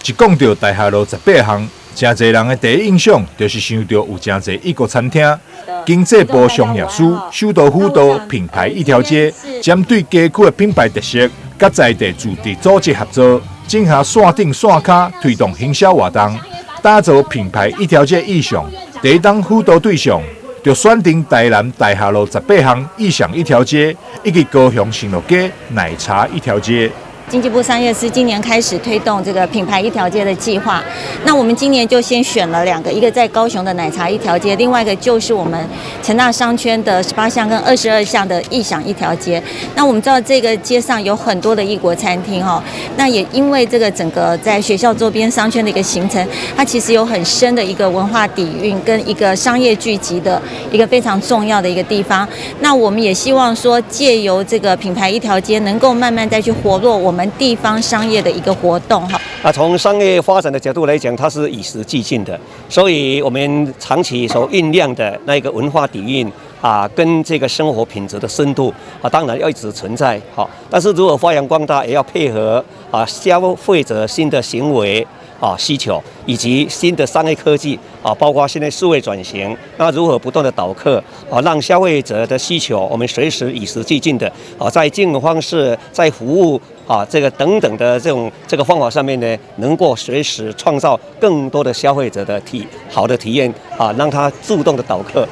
一讲到大厦路18巷，真侪人的第一印象就是想到有真侪异国餐厅。经济部商业司首度辅导品牌一条街，针对街区的品牌特色，甲在地驻地组织合作，整合线顶线卡推动行销活动，打造品牌一条街意象。第一档辅导对象就选定台南大厦路18巷意象一条街，以及高雄新乐街奶茶一条街。经济部商业司今年开始推动这个品牌一条街的计划，那我们今年就先选了2个，一个在高雄的奶茶一条街，另外一个就是我们成大商圈的18巷跟22巷的意象一条街。那我们知道这个街上有很多的异国餐厅哦，那也因为这个整个在学校周边商圈的一个形成，它其实有很深的一个文化底蕴跟一个商业聚集的一个非常重要的一个地方。那我们也希望说，借由这个品牌一条街，能够慢慢再去活络我们地方商业的一个活动哈。从商业发展的角度来讲，它是与时俱进的，所以我们长期所酝酿的那个文化底蕴跟这个生活品质的深度当然要一直存在但是如果发扬光大，也要配合消费者新的行为需求以及新的商业科技包括现在数位转型，那如何不断的导客让消费者的需求我们随时与时俱进的在经营方式、在服务这个等等的这个方法上面呢，能够随时创造更多的消费者的好的体验让他自动的导客。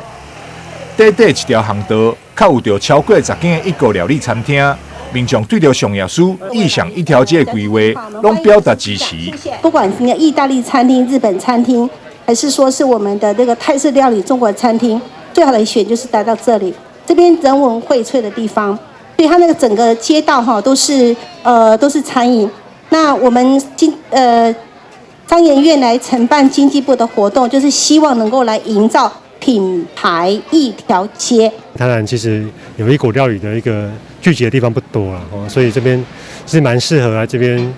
短短一条巷道，较有着超过10间的异国料理餐厅。民众对着商业司意象一条街的规划，拢表达支持。不管是意大利餐厅、日本餐厅，还是说是我们的这个泰式料理、中国餐厅，最好的选就是来到这里，这边人文荟萃的地方，所以它那个整个街道都是餐饮。那我们商研院来承办经济部的活动，就是希望能够来营造品牌一条街。当然，其实有异国料理的一个聚集的地方不多了所以这边是蛮适合来这边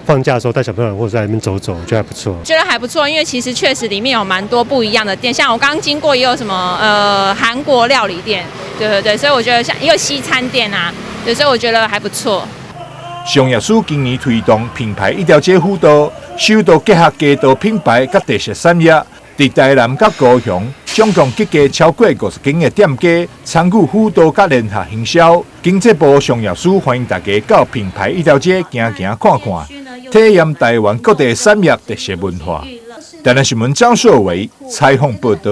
放假的时候带小朋友或者在里面走走，我觉得还不错。觉得还不错，因为其实确实里面有蛮多不一样的店，像我刚刚经过也有什么韩国料理店，对，所以我觉得像也有西餐店对，所以我觉得还不错。商业司今年推动品牌一条街辅导，首度结合街道品牌甲特色产业，在台南甲高雄总共集结超过50间的店家参与辅导甲联合行销。经济部商业司欢迎大家到品牌一条街行看看，体验台湾各地产业特色文化。台南新闻张硕维采访报道。